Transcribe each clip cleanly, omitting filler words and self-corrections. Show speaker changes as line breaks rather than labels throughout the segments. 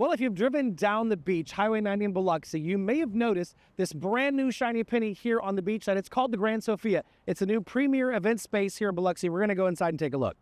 Well, if you've driven down the beach, Highway 90 in Biloxi, you may have noticed this brand new shiny penny here on the beach, and it's called the Grand Sofia. It's a new premier event space here in Biloxi. We're going to go inside and take a look.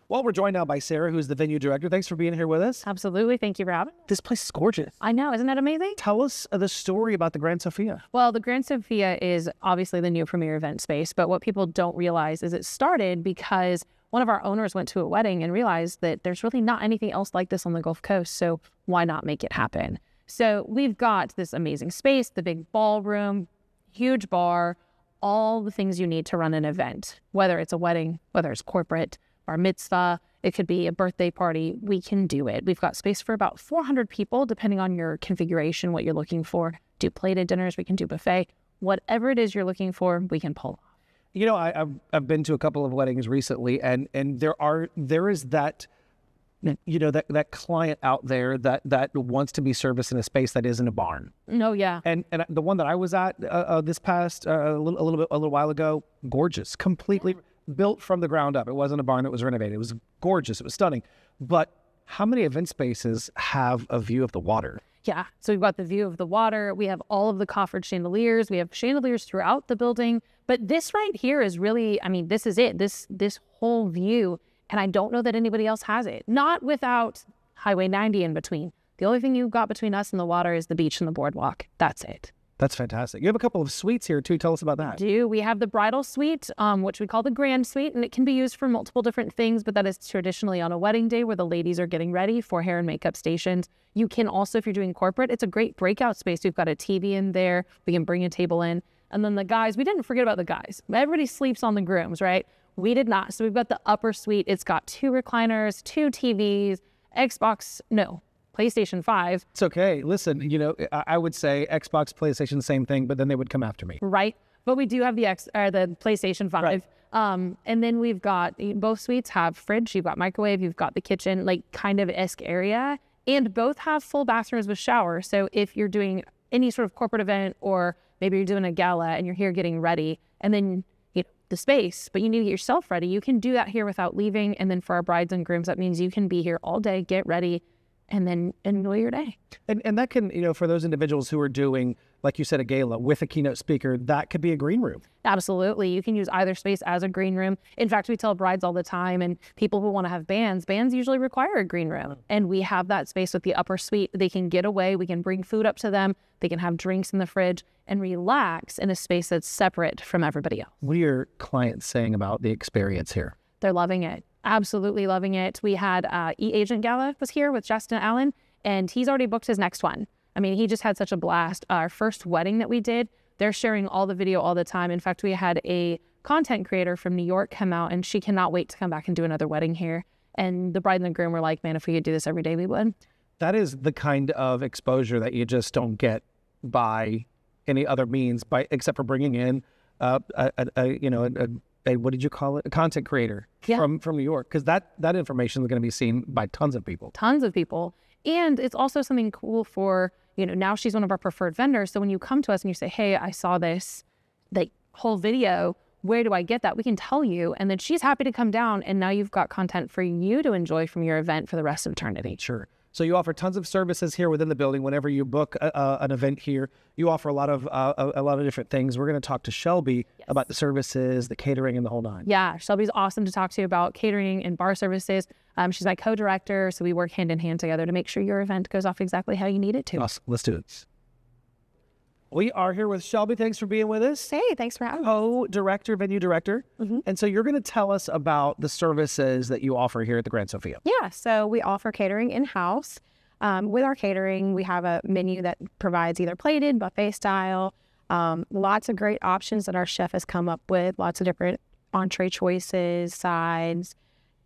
Well, we're joined now by Sarah, who's the venue director. Thanks for being here with us.
Absolutely. Thank you for having me.
This place is gorgeous.
I know. Isn't that amazing?
Tell us the story about the Grand Sofia.
Well, the Grand Sofia is obviously the new premier event space, but what people don't realize is it started because one of our owners went to a wedding and realized that there's really not anything else like this on the Gulf Coast, so why not make it happen? So we've got this amazing space, the big ballroom, huge bar, all the things you need to run an event, whether it's a wedding, whether it's corporate, bar mitzvah, it could be a birthday party, we can do it. We've got space for about 400 people, depending on your configuration, what you're looking for. Do plated dinners, we can do buffet. Whatever it is you're looking for, we can pull off.
You know, I've been to a couple of weddings recently, and there is that, you know, that client out there that wants to be serviced in a space that isn't a barn.
Oh yeah.
And the one that I was at this past a little while ago, gorgeous, completely built from the ground up. It wasn't a barn that was renovated. It was gorgeous. It was stunning. But how many event spaces have a view of the water?
Yeah. So we've got the view of the water. We have all of the coffered chandeliers. We have chandeliers throughout the building. But this right here is really, I mean, this is it. This whole view. And I don't know that anybody else has it. Not without Highway 90 in between. The only thing you've got between us and the water is the beach and the boardwalk. That's it.
That's fantastic. You have a couple of suites here too. Tell us about that.
We have the bridal suite, which we call the Grand Suite, and it can be used for multiple different things, but that is traditionally on a wedding day where the ladies are getting ready for hair and makeup stations. You can also, if you're doing corporate, it's a great breakout space. We've got a TV in there. We can bring a table in. And then the guys, we didn't forget about the guys. Everybody sleeps on the grooms, right? We did not. So we've got the upper suite. It's got 2 recliners, 2 TVs, PlayStation 5.
It's okay. Listen, you know, I would say Xbox, PlayStation, same thing, but then they would come after me.
Right. But we do have the PlayStation 5.
Right.
And then we've got, both suites have fridge, you've got microwave, you've got the kitchen, like kind of esque area. And both have full bathrooms with shower. So if you're doing any sort of corporate event, or maybe you're doing a gala and you're here getting ready, and then the space, but you need to get yourself ready, you can do that here without leaving. And then for our brides and grooms, that means you can be here all day, get ready, and then enjoy your day.
And that can, you know, for those individuals who are doing, like you said, a gala with a keynote speaker, that could be a green room.
Absolutely. You can use either space as a green room. In fact, we tell brides all the time, and people who want to have bands usually require a green room. And we have that space with the upper suite. They can get away. We can bring food up to them. They can have drinks in the fridge and relax in a space that's separate from everybody else.
What are your clients saying about the experience here?
They're loving it. Absolutely loving it. We had E-Agent Gala was here with Justin Allen, and he's already booked his next one. I mean, he just had such a blast. Our first wedding that we did, they're sharing all the video all the time. In fact, we had a content creator from New York come out, and she cannot wait to come back and do another wedding here. And the bride and the groom were like, man, if we could do this every day, we would.
That is the kind of exposure that you just don't get by any other means, except for bringing in what did you call it? A content creator from New York, because that information is going to be seen by tons of people.
Tons of people. And it's also something cool for, now she's one of our preferred vendors. So when you come to us and you say, hey, I saw this, like, whole video, where do I get that? We can tell you. And then she's happy to come down, and now you've got content for you to enjoy from your event for the rest of eternity.
Sure. So you offer tons of services here within the building. Whenever you book an event here, you offer a lot of different things. We're going to talk to Shelby about the services, the catering, and the whole nine.
Yeah, Shelby's awesome to talk to about catering and bar services. She's my co-director, so we work hand in hand together to make sure your event goes off exactly how you need it to.
Awesome. Let's do it. We are here with Shelby. Thanks for being with us.
Hey, thanks for having me.
Co-director, venue director. Mm-hmm. And so you're going to tell us about the services that you offer here at the Grand Sofia.
Yeah, so we offer catering in-house. With our catering, we have a menu that provides either plated, buffet style, lots of great options that our chef has come up with, lots of different entree choices, sides.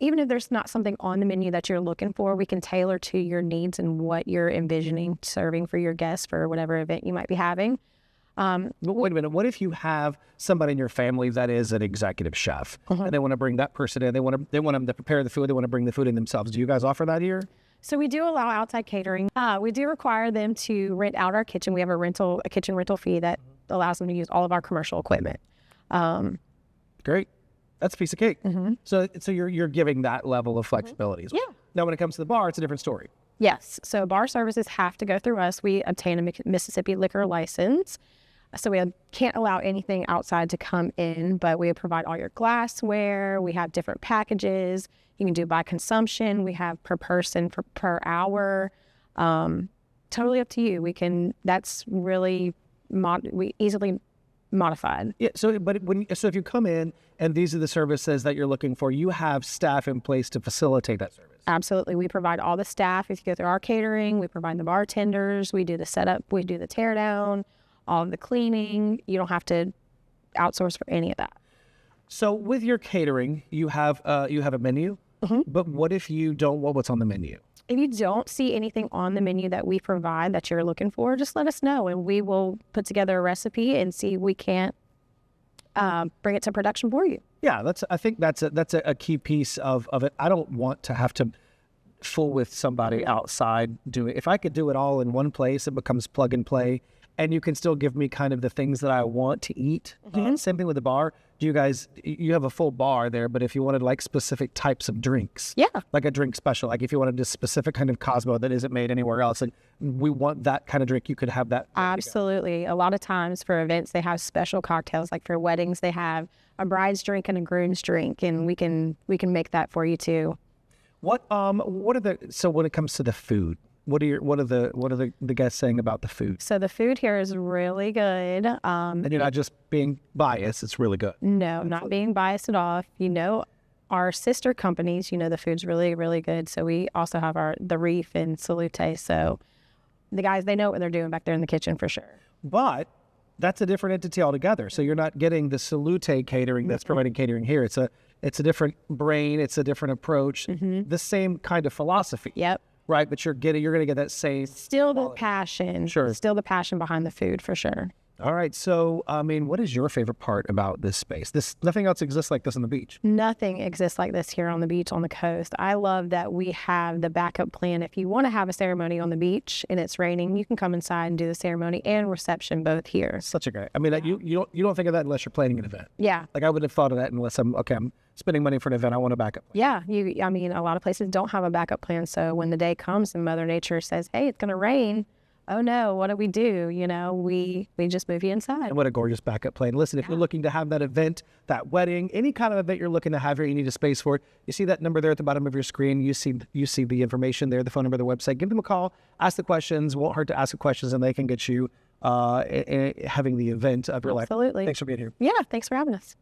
Even if there's not something on the menu that you're looking for, we can tailor to your needs and what you're envisioning serving for your guests for whatever event you might be having.
But wait a minute. What if you have somebody in your family that is an executive chef, and they want to bring that person in? They want them to prepare the food. They want to bring the food in themselves. Do you guys offer that here?
So we do allow outside catering. We do require them to rent out our kitchen. We have a kitchen rental fee that allows them to use all of our commercial equipment.
Great. That's a piece of cake. So you're giving that level of flexibility as well.
Yeah.
Now, when it comes to the bar, it's a different story.
Yes. So bar services have to go through us. We obtain a Mississippi liquor license. So we can't allow anything outside to come in, but we provide all your glassware. We have different packages. You can do by consumption. We have per person per hour. Totally up to you. That's really, we easily modified.
Yeah. So, so if you come in and these are the services that you're looking for, you have staff in place to facilitate that service.
Absolutely. We provide all the staff. If you go through our catering, we provide the bartenders. We do the setup. We do the tear down, all of the cleaning. You don't have to outsource for any of that.
So with your catering, you have a menu, but what if you don't want what's on the menu?
If you don't see anything on the menu that we provide that you're looking for, just let us know and we will put together a recipe and see if we can't bring it to production for you.
Yeah, I think that's a key piece of it. I don't want to have to fool with somebody outside doing. If I could do it all in one place, it becomes plug and play, and you can still give me kind of the things that I want to eat. Same thing with the bar. You have a full bar there, but if you wanted like specific types of drinks, like a drink special, like if you wanted a specific kind of Cosmo that isn't made anywhere else, and we want that kind of drink, you could have that.
Absolutely. A lot of times for events, they have special cocktails. Like for weddings, they have a bride's drink and a groom's drink, and we can make that for you too.
So when it comes to the food, what are the guests saying about the food?
So the food here is really good.
And you're not just being biased; it's really good.
No, not being biased at all. If you know our sister companies, the food's really, really good. So we also have the Reef and Salute. So the guys, they know what they're doing back there in the kitchen for sure.
But that's a different entity altogether. So you're not getting the Salute catering that's providing catering here. It's a different brain. It's a different approach. The same kind of philosophy.
Yep.
Right, but you're going to get that same
still
quality.
The passion.
Sure.
Still the passion behind the food for sure.
All right. So, what is your favorite part about this space? Nothing else exists like this on the beach.
Nothing exists like this here on the beach, on the coast. I love that we have the backup plan. If you want to have a ceremony on the beach and it's raining, you can come inside and do the ceremony and reception both here.
Such a great. You don't think of that unless you're planning an event.
Yeah.
Like I would have thought of that unless I'm spending money for an event. I want a backup plan.
Yeah. A lot of places don't have a backup plan. So when the day comes and Mother Nature says, hey, it's going to rain. Oh no, what do? We just move you inside.
And what a gorgeous backup plan. Listen, if you're looking to have that event, that wedding, any kind of event you're looking to have here, you need a space for it. You see that number there at the bottom of your screen. You see the information there, the phone number, the website. Give them a call, ask the questions. Won't hurt to ask the questions, and they can get you having the event of your life.
Absolutely.
Thanks for being here.
Yeah, thanks for having us.